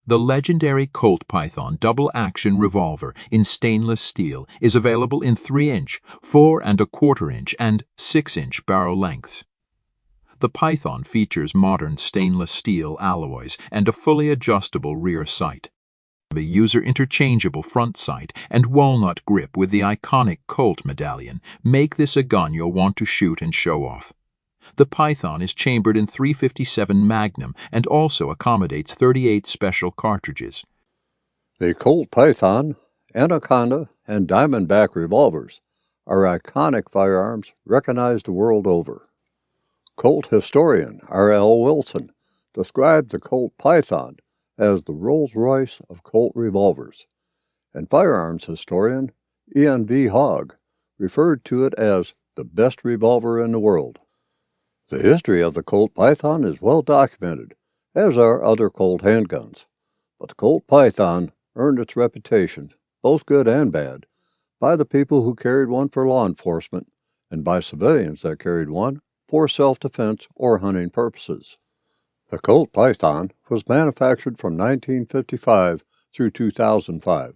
The legendary Colt Python double-action revolver in stainless steel is available in 3-inch, 4 1/4-inch, and 6-inch barrel lengths. The Python features modern stainless steel alloys and a fully adjustable rear sight. The user-interchangeable front sight and walnut grip with the iconic Colt medallion make this a gun you'll want to shoot and show off. The Python is chambered in .357 Magnum and also accommodates 38 special cartridges. The Colt Python, Anaconda, and Diamondback revolvers are iconic firearms recognized the world over. Colt historian R.L. Wilson described the Colt Python as the Rolls-Royce of Colt revolvers, and firearms historian Ian V. Hogg referred to it as the best revolver in the world. The history of the Colt Python is well documented, as are other Colt handguns, but the Colt Python earned its reputation, both good and bad, by the people who carried one for law enforcement and by civilians that carried one for self-defense or hunting purposes. The Colt Python was manufactured from 1955 through 2005,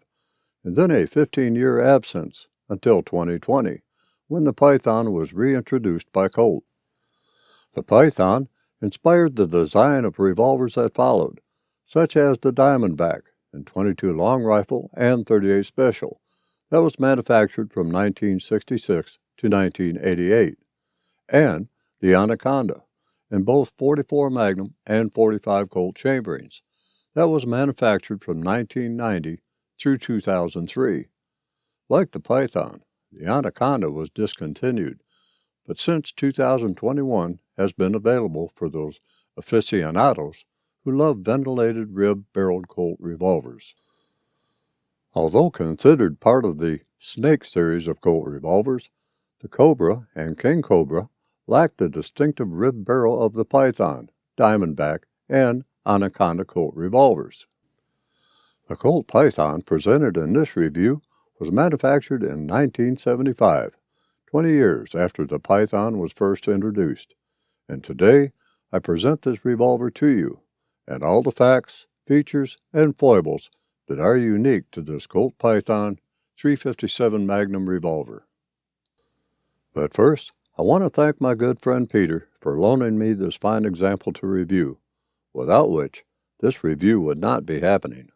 and then a 15-year absence until 2020, when the Python was reintroduced by Colt. The Python inspired the design of revolvers that followed, such as the Diamondback and .22 long rifle and .38 special, that was manufactured from 1966 to 1988, and the Anaconda, in both .44 Magnum and .45 Colt chamberings, that was manufactured from 1990 through 2003. Like the Python, the Anaconda was discontinued, but since 2021 has been available for those aficionados who love ventilated rib-barreled Colt revolvers. Although considered part of the Snake series of Colt revolvers, the Cobra and King Cobra lack the distinctive rib barrel of the Python, Diamondback, and Anaconda Colt revolvers. The Colt Python presented in this review was manufactured in 1975, 20 years after the Python was first introduced, and today I present this revolver to you, and all the facts, features, and foibles that are unique to this Colt Python .357 Magnum revolver. But first, I want to thank my good friend Peter for loaning me this fine example to review, without which this review would not be happening.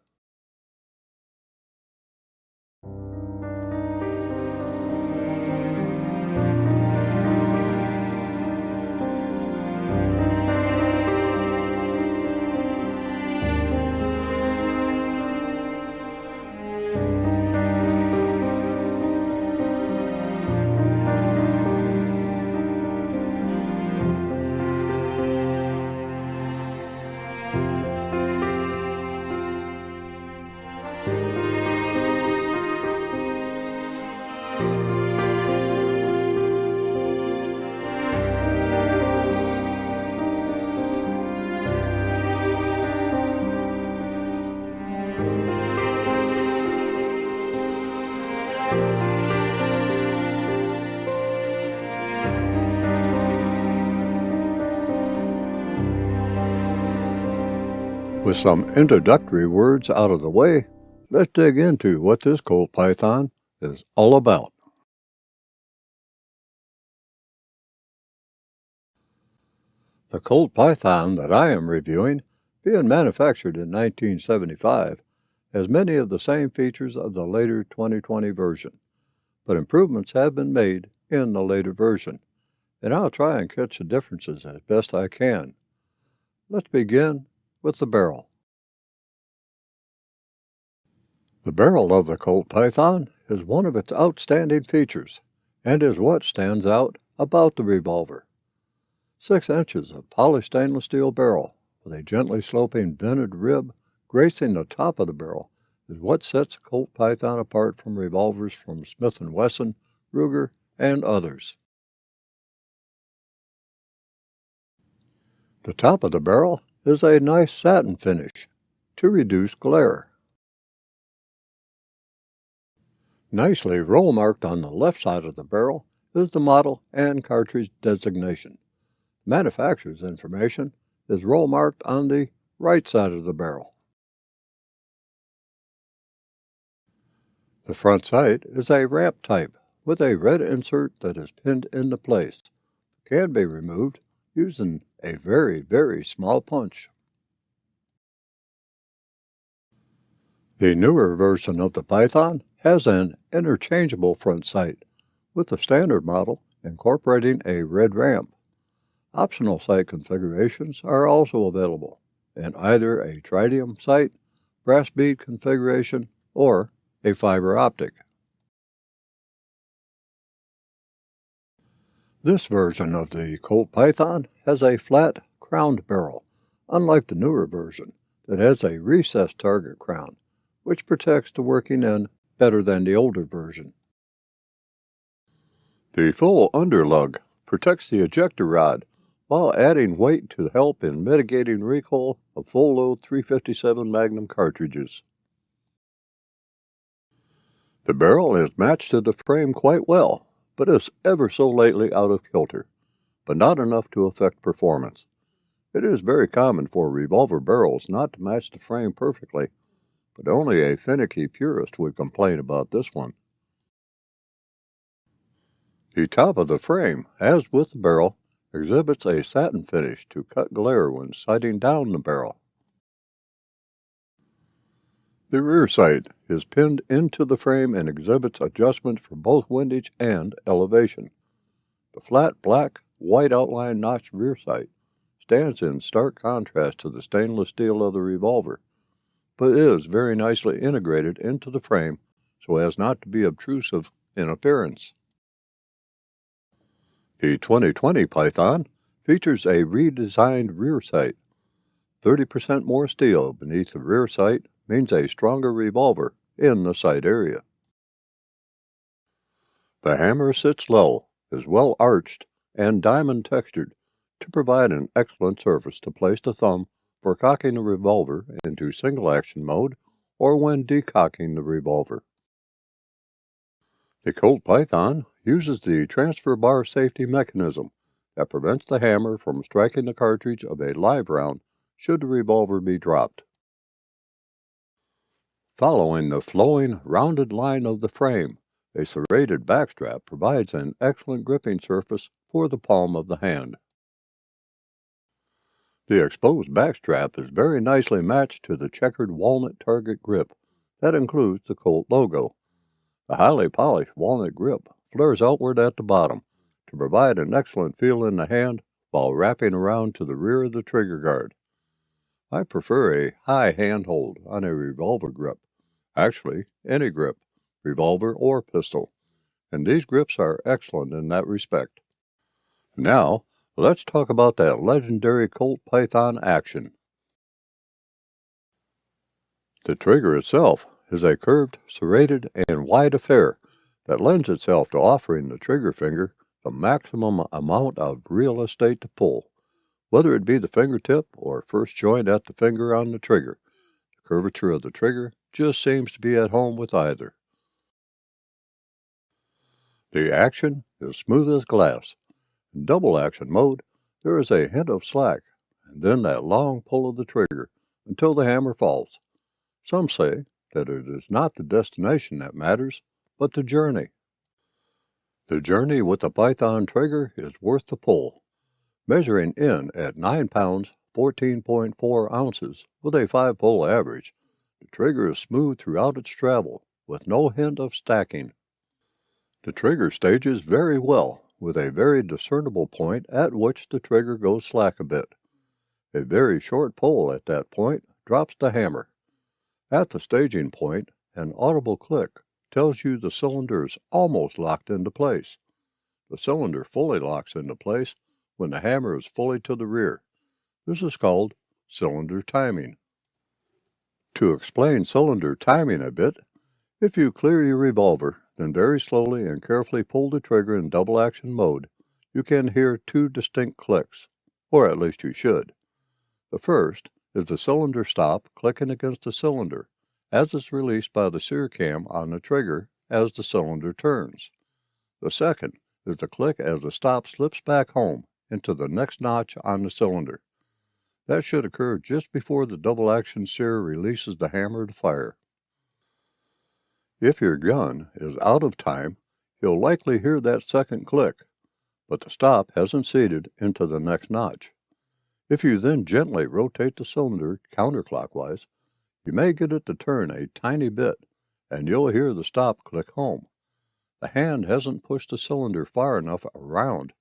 With some introductory words out of the way, let's dig into what this Colt Python is all about. The Colt Python that I am reviewing, being manufactured in 1975, has many of the same features of the later 2020 version, but improvements have been made in the later version, and I'll try and catch the differences as best I can. Let's begin with the barrel. The barrel of the Colt Python is one of its outstanding features and is what stands out about the revolver. 6 inches of polished stainless steel barrel with a gently sloping vented rib gracing the top of the barrel is what sets the Colt Python apart from revolvers from Smith & Wesson, Ruger, and others. The top of the barrel is a nice satin finish to reduce glare. Nicely roll marked on the left side of the barrel is the model and cartridge designation. Manufacturer's information is roll marked on the right side of the barrel. The front sight is a ramp type with a red insert that is pinned into place. It can be removed using a very, very small punch. The newer version of the Python has an interchangeable front sight, with the standard model incorporating a red ramp. Optional sight configurations are also available in either a tritium sight, brass bead configuration, or a fiber optic. This version of the Colt Python has a flat crowned barrel, unlike the newer version that has a recessed target crown, which protects the working end better than the older version. The full underlug protects the ejector rod while adding weight to help in mitigating recoil of full-load .357 Magnum cartridges. The barrel is matched to the frame quite well, but is ever so lightly out of kilter, but not enough to affect performance. It is very common for revolver barrels not to match the frame perfectly, but only a finicky purist would complain about this one. The top of the frame, as with the barrel, exhibits a satin finish to cut glare when sighting down the barrel. The rear sight is pinned into the frame and exhibits adjustment for both windage and elevation. The flat black, white outline notched rear sight stands in stark contrast to the stainless steel of the revolver, but is very nicely integrated into the frame so as not to be obtrusive in appearance. The 2020 Python features a redesigned rear sight. 30% more steel beneath the rear sight means a stronger revolver in the sight area. The hammer sits low, is well arched, and diamond textured to provide an excellent surface to place the thumb for cocking the revolver into single action mode or when decocking the revolver. The Colt Python uses the transfer bar safety mechanism that prevents the hammer from striking the cartridge of a live round should the revolver be dropped. Following the flowing, rounded line of the frame, a serrated backstrap provides an excellent gripping surface for the palm of the hand. The exposed backstrap is very nicely matched to the checkered walnut target grip that includes the Colt logo. The highly polished walnut grip flares outward at the bottom to provide an excellent feel in the hand while wrapping around to the rear of the trigger guard. I prefer a high handhold on a revolver grip, actually any grip, revolver or pistol, and these grips are excellent in that respect. Now, let's talk about that legendary Colt Python action. The trigger itself is a curved, serrated, and wide affair that lends itself to offering the trigger finger the maximum amount of real estate to pull, whether it be the fingertip or first joint at the finger on the trigger. The curvature of the trigger just seems to be at home with either. The action is smooth as glass. In double action mode, there is a hint of slack, and then that long pull of the trigger until the hammer falls. Some say that it is not the destination that matters, but the journey. The journey with the Python trigger is worth the pull. Measuring in at 9 pounds, 14.4 ounces, with a 5-pull average, the trigger is smooth throughout its travel, with no hint of stacking. The trigger stages very well, with a very discernible point at which the trigger goes slack a bit. A very short pull at that point drops the hammer. At the staging point, an audible click tells you the cylinder is almost locked into place. The cylinder fully locks into place when the hammer is fully to the rear. This is called cylinder timing. To explain cylinder timing a bit, if you clear your revolver, then very slowly and carefully pull the trigger in double action mode, you can hear 2 distinct clicks, or at least you should. The first is the cylinder stop clicking against the cylinder, as is released by the sear cam on the trigger as the cylinder turns. The second is the click as the stop slips back home into the next notch on the cylinder. That should occur just before the double action sear releases the hammer to fire. If your gun is out of time, you'll likely hear that second click, but the stop hasn't seated into the next notch. If you then gently rotate the cylinder counterclockwise, you may get it to turn a tiny bit, and you'll hear the stop click home. The hand hasn't pushed the cylinder far enough around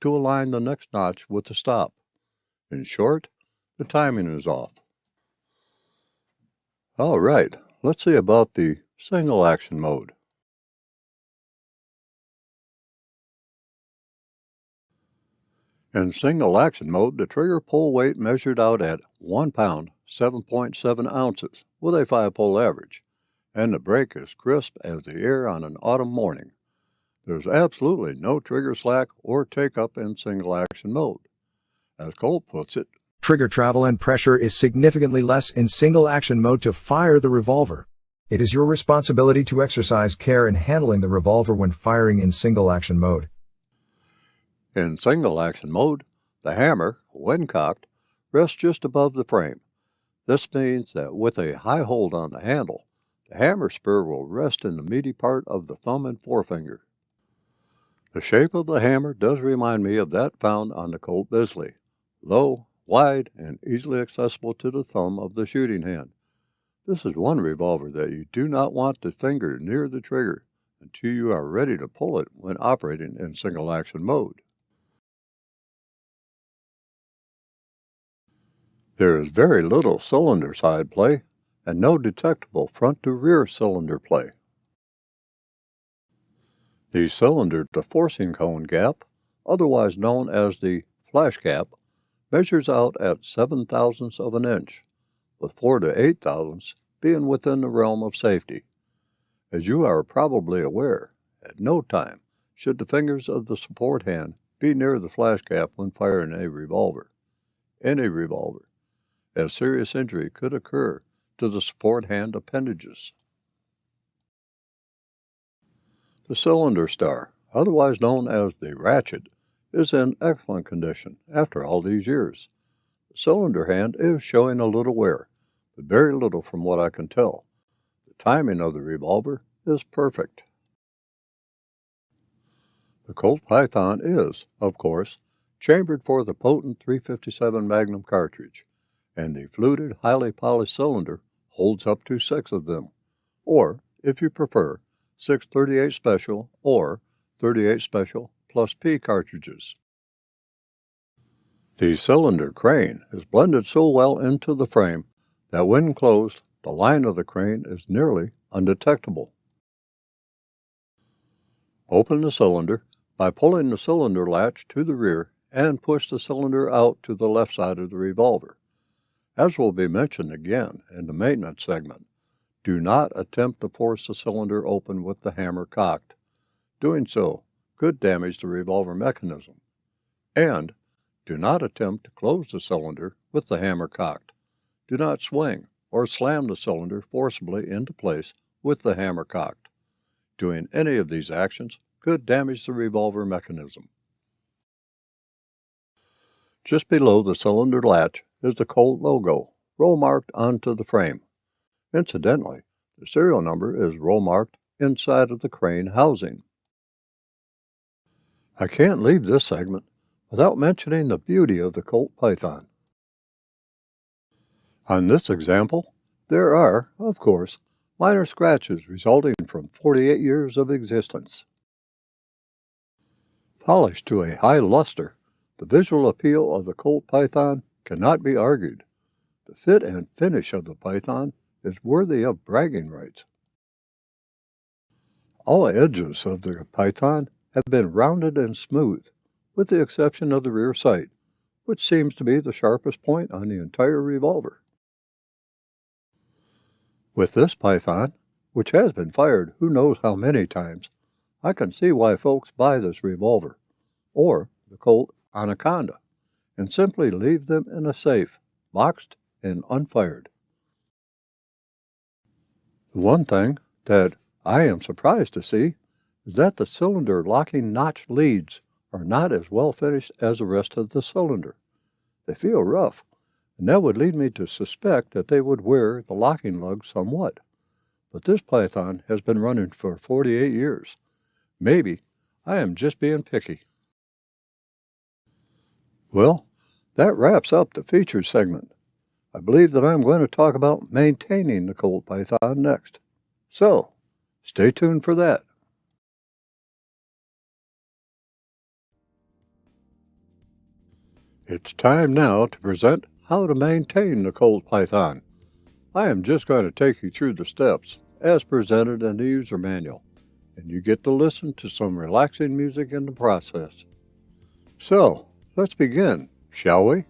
to align the next notch with the stop. In short, the timing is off. All right, let's see about the single action mode. In single action mode, the trigger pull weight measured out at 1 pound, 7.7 ounces, with a 5-pull average, and the brake is crisp as the air on an autumn morning. There's absolutely no trigger slack or take-up in single action mode. As Colt puts it, trigger travel and pressure is significantly less in single action mode to fire the revolver. It is your responsibility to exercise care in handling the revolver when firing in single action mode. In single action mode, the hammer, when cocked, rests just above the frame. This means that with a high hold on the handle, the hammer spur will rest in the meaty part of the thumb and forefinger. The shape of the hammer does remind me of that found on the Colt Bisley, low, wide, and easily accessible to the thumb of the shooting hand. This is one revolver that you do not want the finger near the trigger until you are ready to pull it when operating in single action mode. There is very little cylinder side play and no detectable front to rear cylinder play. The cylinder to forcing cone gap, otherwise known as the flash gap, measures out at 7/1000ths of an inch, with 4 to 8 thousandths being within the realm of safety. As you are probably aware, at no time should the fingers of the support hand be near the flash gap when firing a revolver. Any revolver, as serious injury could occur to the support hand appendages. The cylinder star, otherwise known as the ratchet, is in excellent condition after all these years. The cylinder hand is showing a little wear, but very little from what I can tell. The timing of the revolver is perfect. The Colt Python is, of course, chambered for the potent .357 Magnum cartridge, and the fluted, highly polished cylinder holds up to 6 of them, or, if you prefer, 6 .38 Special or .38 Special plus P cartridges. The cylinder crane is blended so well into the frame that when closed, the line of the crane is nearly undetectable. Open the cylinder by pulling the cylinder latch to the rear and push the cylinder out to the left side of the revolver. As will be mentioned again in the maintenance segment, do not attempt to force the cylinder open with the hammer cocked. Doing so could damage the revolver mechanism. And do not attempt to close the cylinder with the hammer cocked. Do not swing or slam the cylinder forcibly into place with the hammer cocked. Doing any of these actions could damage the revolver mechanism. Just below the cylinder latch is the Colt logo, roll marked onto the frame. Incidentally, the serial number is roll marked inside of the crane housing. I can't leave this segment without mentioning the beauty of the Colt Python. On this example, there are, of course, minor scratches resulting from 48 years of existence. Polished to a high luster, the visual appeal of the Colt Python cannot be argued. The fit and finish of the Python is worthy of bragging rights. All edges of the Python have been rounded and smooth, with the exception of the rear sight, which seems to be the sharpest point on the entire revolver. With this Python, which has been fired who knows how many times, I can see why folks buy this revolver, or the Colt Anaconda, and simply leave them in a safe, boxed and unfired. The one thing that I am surprised to see is that the cylinder locking notch leads are not as well finished as the rest of the cylinder. They feel rough, and that would lead me to suspect that they would wear the locking lug somewhat, but this python has been running for 48 years. Maybe I am just being picky. Well, that wraps up the featured segment. I believe that I'm going to talk about maintaining the Colt Python next. So, stay tuned for that. It's time now to present how to maintain the Colt Python. I am just going to take you through the steps as presented in the user manual, and you get to listen to some relaxing music in the process. So, let's begin, shall we?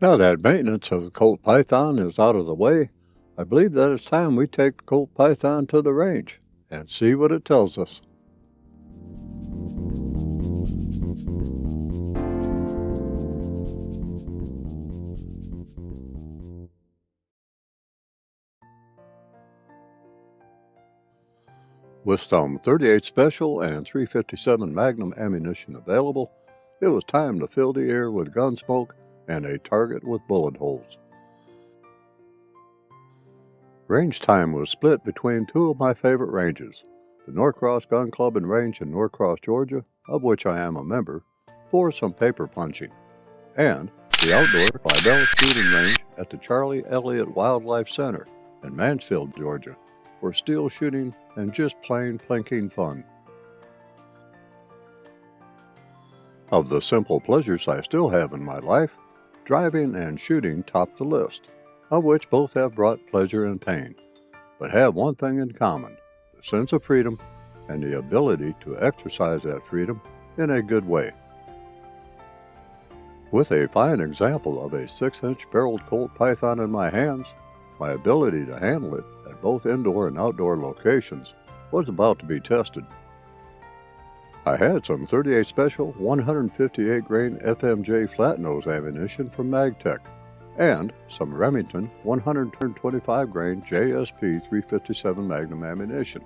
Now that maintenance of the Colt Python is out of the way, I believe that it's time we take the Colt Python to the range and see what it tells us. With some .38 Special and .357 Magnum ammunition available, it was time to fill the air with gun smoke and a target with bullet holes. Range time was split between two of my favorite ranges, the Norcross Gun Club and Range in Norcross, Georgia, of which I am a member, for some paper punching, and the outdoor Clydell shooting range at the Charlie Elliott Wildlife Center in Mansfield, Georgia, for steel shooting and just plain plinking fun. Of the simple pleasures I still have in my life, driving and shooting top the list, of which both have brought pleasure and pain, but have one thing in common: the sense of freedom and the ability to exercise that freedom in a good way. With a fine example of a 6-inch barreled Colt Python in my hands, my ability to handle it at both indoor and outdoor locations was about to be tested. I had some 38 Special 158 grain FMJ flat nose ammunition from Magtech and some Remington 125 grain JSP 357 Magnum ammunition.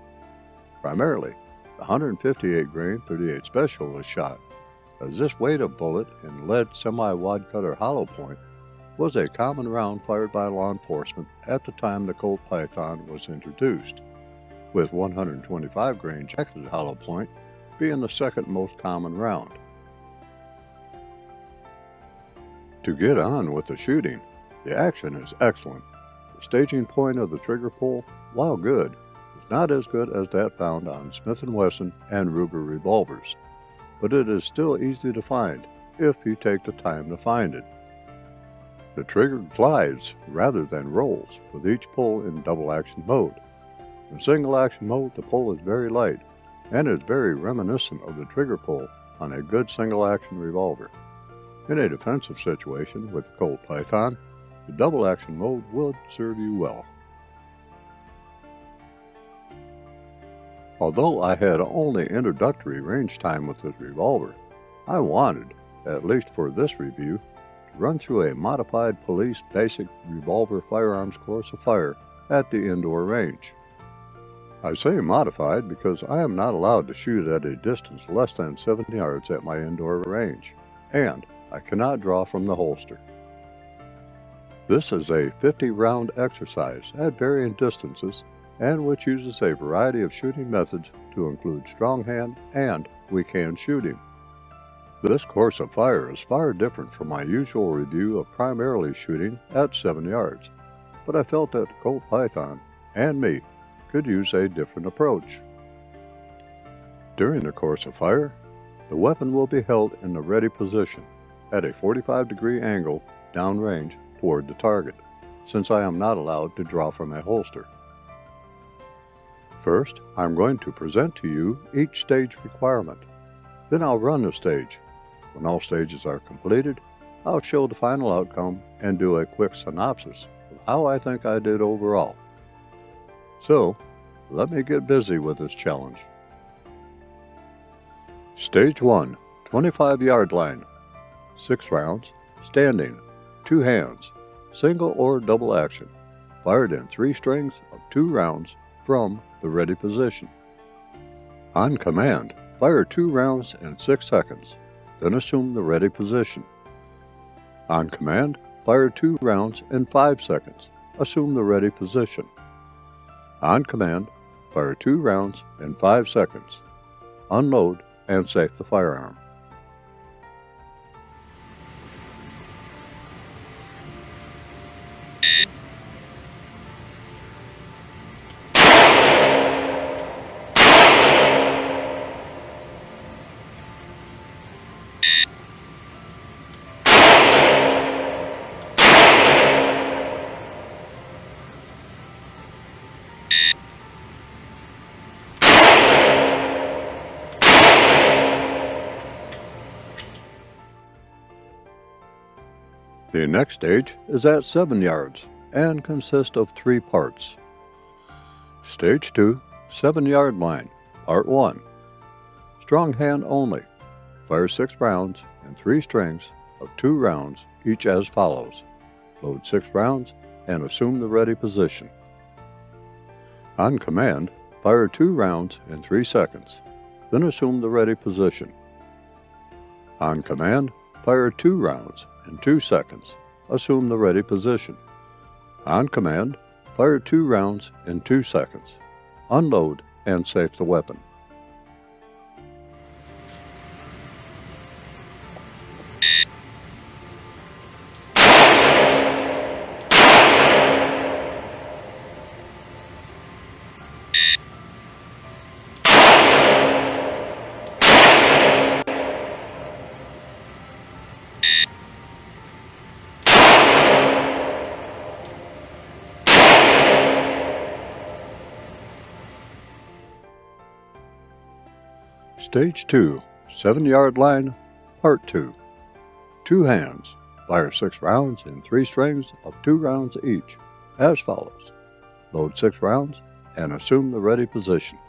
Primarily, the 158 grain 38 Special was shot, as this weight of bullet in lead semi-wad cutter hollow point was a common round fired by law enforcement at the time the Colt Python was introduced, with 125 grain jacketed hollow point being the second most common round. To get on with the shooting, the action is excellent. The staging point of the trigger pull, while good, is not as good as that found on Smith & Wesson and Ruger revolvers, but it is still easy to find if you take the time to find it. The trigger glides rather than rolls with each pull in double action mode. In single action mode, the pull is very light and is very reminiscent of the trigger pull on a good single action revolver. In a defensive situation with the Colt Python, the double action mode would serve you well. Although I had only introductory range time with this revolver, I wanted, at least for this review, to run through a modified police basic revolver firearms course of fire at the indoor range. I say modified because I am not allowed to shoot at a distance less than 7 yards at my indoor range, and I cannot draw from the holster. This is a 50-round exercise at varying distances and which uses a variety of shooting methods to include strong hand and weak hand shooting. This course of fire is far different from my usual review of primarily shooting at 7 yards, but I felt that the Colt Python and me could use a different approach. During the course of fire, the weapon will be held in the ready position at a 45-degree angle downrange toward the target, since I am not allowed to draw from a holster. First, I'm going to present to you each stage requirement. Then I'll run the stage. When all stages are completed, I'll show the final outcome and do a quick synopsis of how I think I did overall. So, let me get busy with this challenge. Stage 1, 25-yard line. 6 rounds, standing, 2 hands, single or double action, fired in 3 strings of 2 rounds from the ready position. On command, fire 2 rounds in 6 seconds, then assume the ready position. On command, fire 2 rounds in 5 seconds, assume the ready position. On command, fire 2 rounds in 5 seconds, unload and safe the firearm. The next stage is at 7 yards and consists of 3 parts. Stage 2, 7-yard line, Part 1. Strong hand only. Fire 6 rounds in 3 strings of 2 rounds, each as follows. Load 6 rounds and assume the ready position. On command, fire 2 rounds in 3 seconds, then assume the ready position. On command, fire 2 rounds in 2 seconds, assume the ready position. On command, fire 2 rounds in 2 seconds, unload and safe the weapon. Stage 2, 7-yard line, Part 2. 2 hands. Fire 6 rounds in 3 strings of 2 rounds each, as follows. Load 6 rounds and assume the ready position.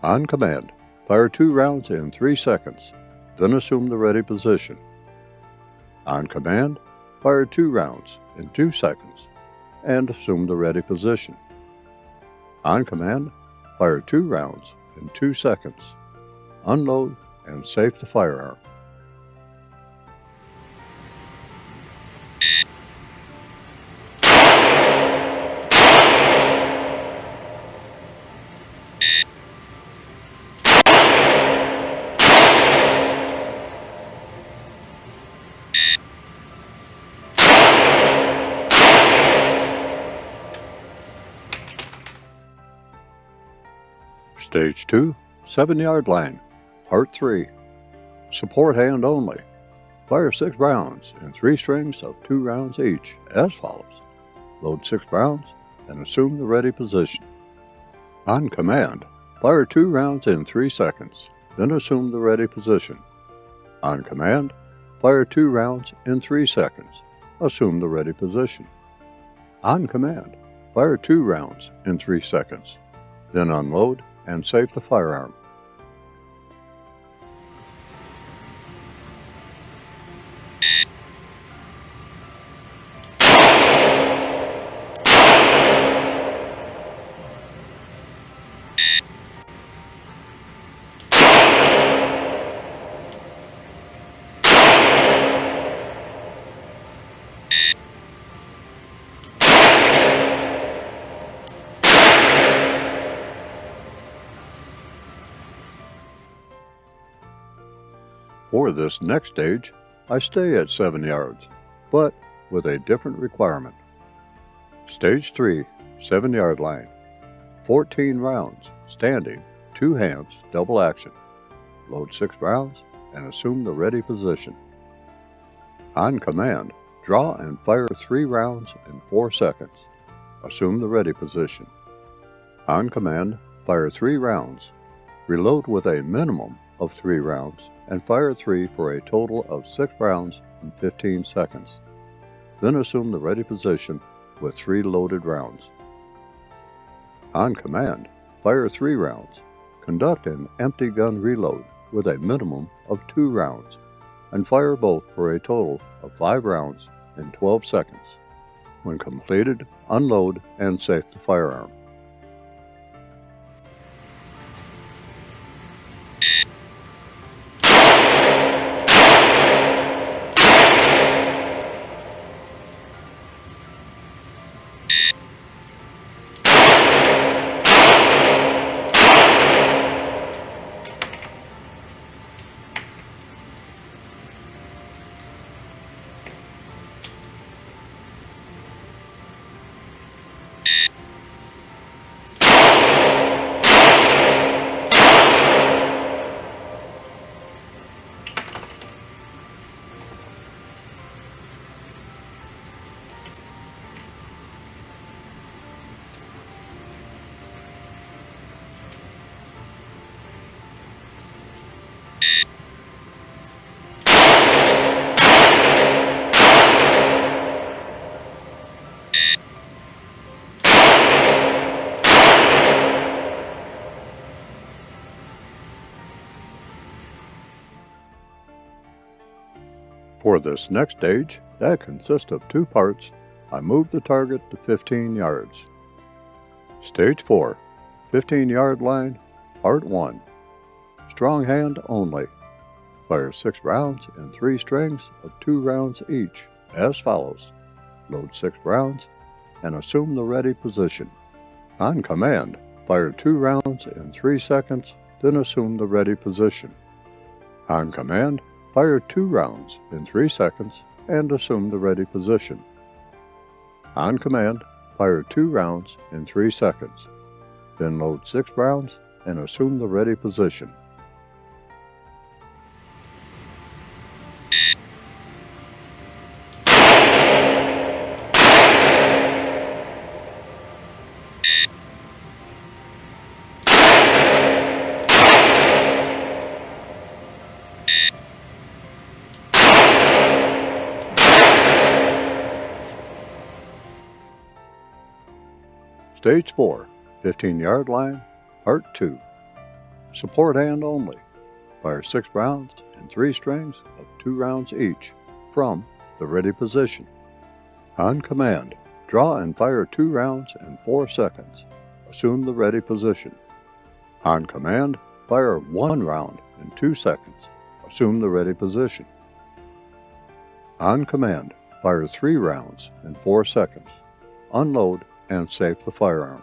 On command, fire 2 rounds in 3 seconds, then assume the ready position. On command, fire 2 rounds in 2 seconds and assume the ready position. On command, fire 2 rounds in 2 seconds. Unload and safe the firearm. Stage 2, 7-yard line, Part 3. Support hand only. Fire 6 rounds in 3 strings of 2 rounds each, as follows. Load 6 rounds and assume the ready position. On command, fire 2 rounds in 3 seconds, then assume the ready position. On command, fire 2 rounds in 3 seconds, assume the ready position. On command, fire 2 rounds in 3 seconds, then unload and safe the firearm. For this next stage, I stay at 7 yards, but with a different requirement. Stage 3, 7-yard line, 14 rounds, standing, 2 hands, double action. Load 6 rounds and assume the ready position. On command, draw and fire 3 rounds in 4 seconds. Assume the ready position. On command, fire 3 rounds. Reload with a minimum of 3 rounds and fire 3 for a total of 6 rounds in 15 seconds. Then assume the ready position with 3 loaded rounds. On command, fire 3 rounds. Conduct an empty gun reload with a minimum of 2 rounds and fire both for a total of 5 rounds in 12 seconds. When completed, unload and safe the firearm. For this next stage, that consists of 2 parts, I move the target to 15 yards. Stage 4, 15-yard line, Part 1. Strong hand only. Fire 6 rounds in 3 strings of 2 rounds each, as follows. Load 6 rounds and assume the ready position. On command, fire 2 rounds in 3 seconds, then assume the ready position. On command, fire 2 rounds in 3 seconds and assume the ready position. On command, fire 2 rounds in 3 seconds. Then load 6 rounds and assume the ready position. Stage 4, 15-yard line, Part 2. Support hand only. Fire 6 rounds in 3 strings of 2 rounds each from the ready position. On command, draw and fire 2 rounds in 4 seconds. Assume the ready position. On command, fire 1 round in 2 seconds. Assume the ready position. On command, fire 3 rounds in 4 seconds. Unload and safe the firearm.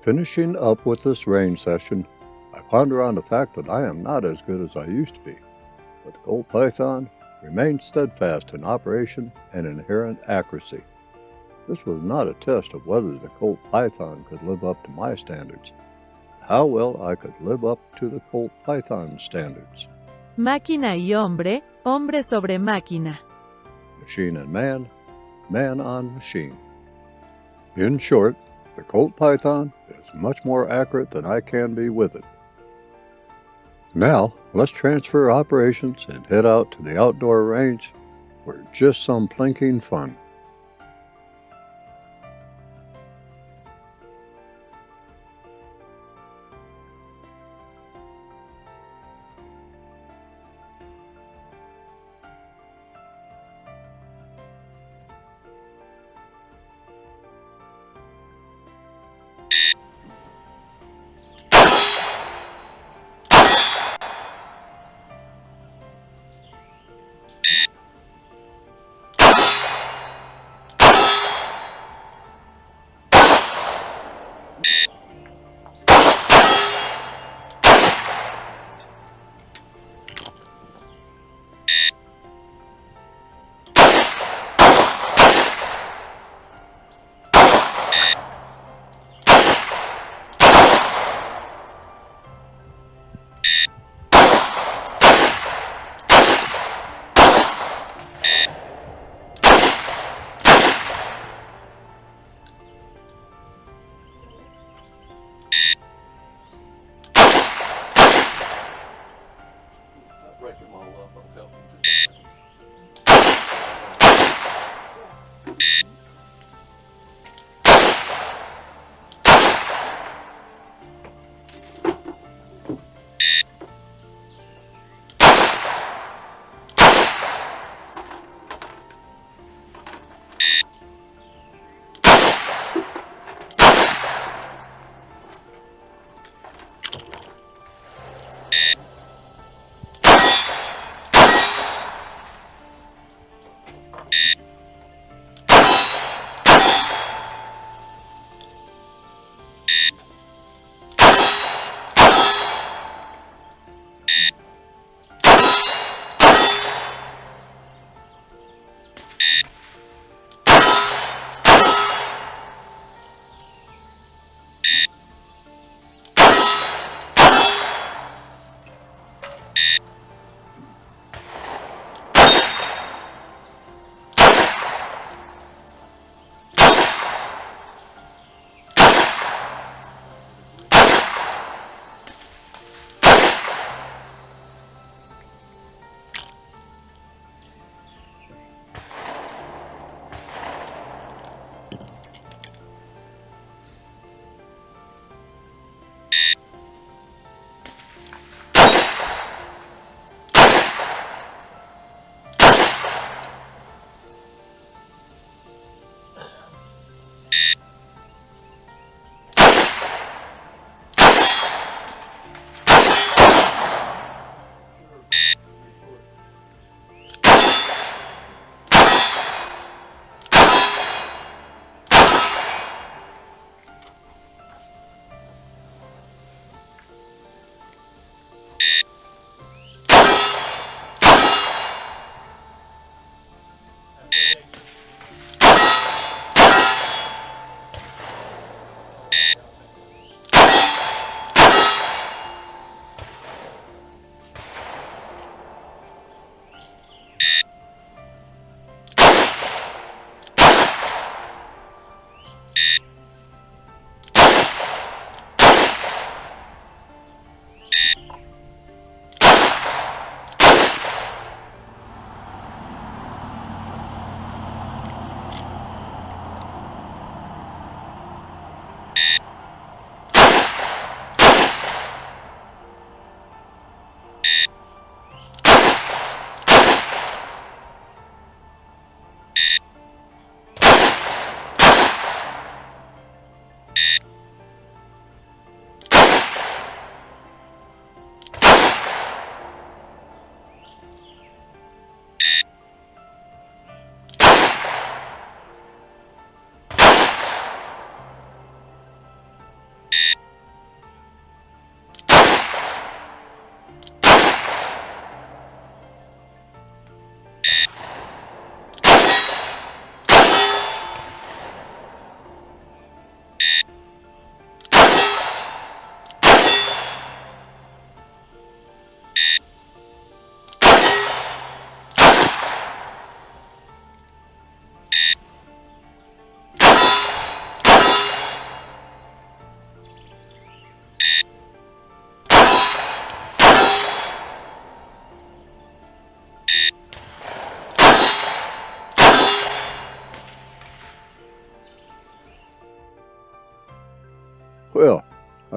Finishing up with this range session, I ponder on the fact that I am not as good as I used to be, but the Colt Python remained steadfast in operation and inherent accuracy. This was not a test of whether the Colt Python could live up to my standards, but how well I could live up to the Colt Python standards. Máquina y hombre, hombre sobre máquina. Machine and man, man on machine. In short, the Colt Python is much more accurate than I can be with it. Now, let's transfer operations and head out to the outdoor range for just some plinking fun.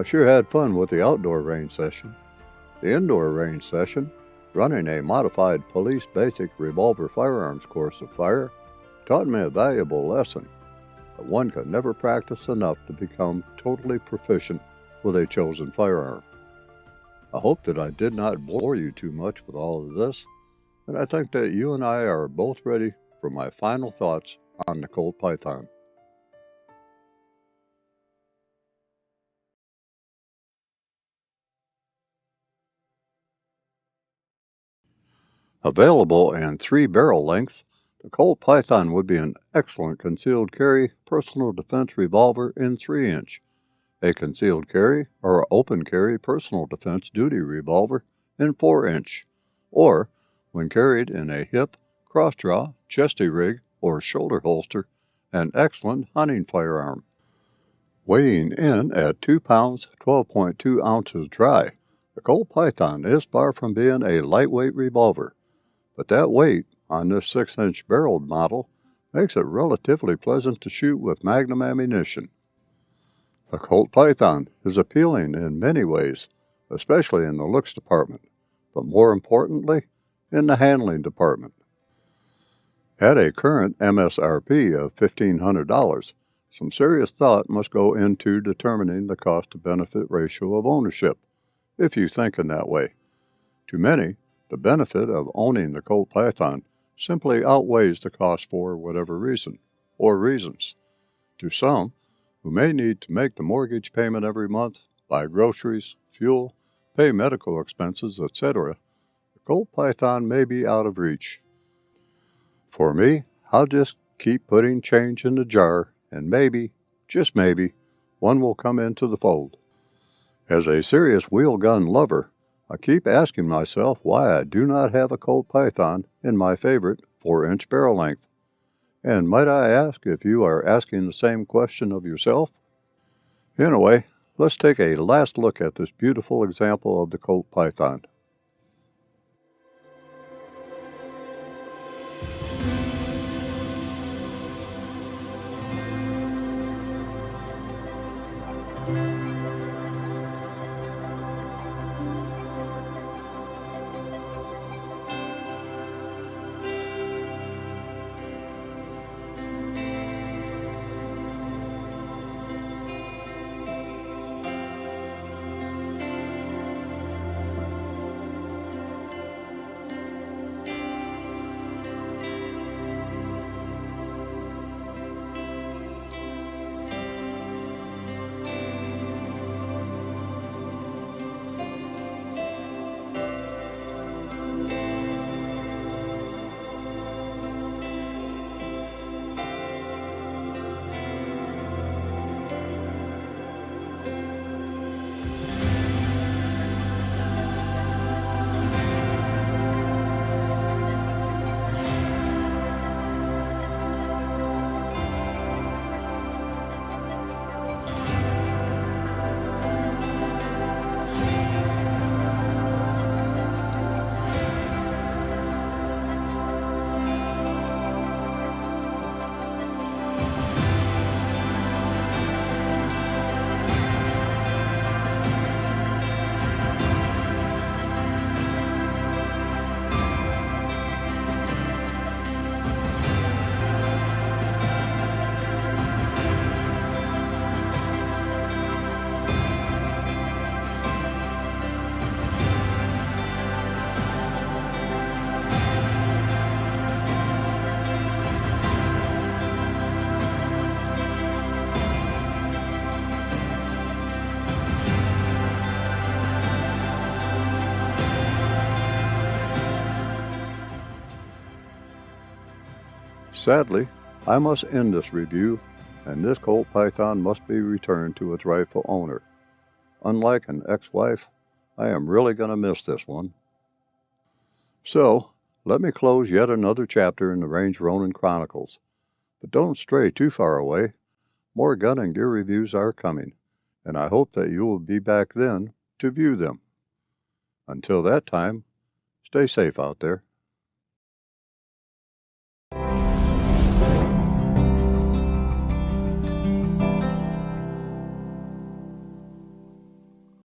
I sure had fun with the outdoor range session. The indoor range session, running a modified police basic revolver firearms course of fire, taught me a valuable lesson that one can never practice enough to become totally proficient with a chosen firearm. I hope that I did not bore you too much with all of this, and I think that you and I are both ready for my final thoughts on the Colt Python. Available in 3 barrel lengths, the Colt Python would be an excellent concealed carry personal defense revolver in 3-inch, a concealed carry or open carry personal defense duty revolver in 4-inch, or, when carried in a hip, cross-draw, chesty rig, or shoulder holster, an excellent hunting firearm. Weighing in at 2 pounds 12.2 ounces dry, the Colt Python is far from being a lightweight revolver, but that weight on this 6-inch barreled model makes it relatively pleasant to shoot with Magnum ammunition. The Colt Python is appealing in many ways, especially in the looks department, but more importantly, in the handling department. At a current MSRP of $1,500, some serious thought must go into determining the cost-to-benefit ratio of ownership, if you think in that way. To many, the benefit of owning the Colt Python simply outweighs the cost for whatever reason, or reasons. To some, who may need to make the mortgage payment every month, buy groceries, fuel, pay medical expenses, etc., the Colt Python may be out of reach. For me, I'll just keep putting change in the jar, and maybe, just maybe, one will come into the fold. As a serious wheel gun lover, I keep asking myself why I do not have a Colt Python in my favorite 4-inch barrel length. And might I ask if you are asking the same question of yourself? Anyway, let's take a last look at this beautiful example of the Colt Python. Sadly, I must end this review, and this Colt Python must be returned to its rightful owner. Unlike an ex-wife, I am really going to miss this one. So, let me close yet another chapter in the Range Ronin Chronicles. But don't stray too far away. More gun and gear reviews are coming, and I hope that you will be back then to view them. Until that time, stay safe out there.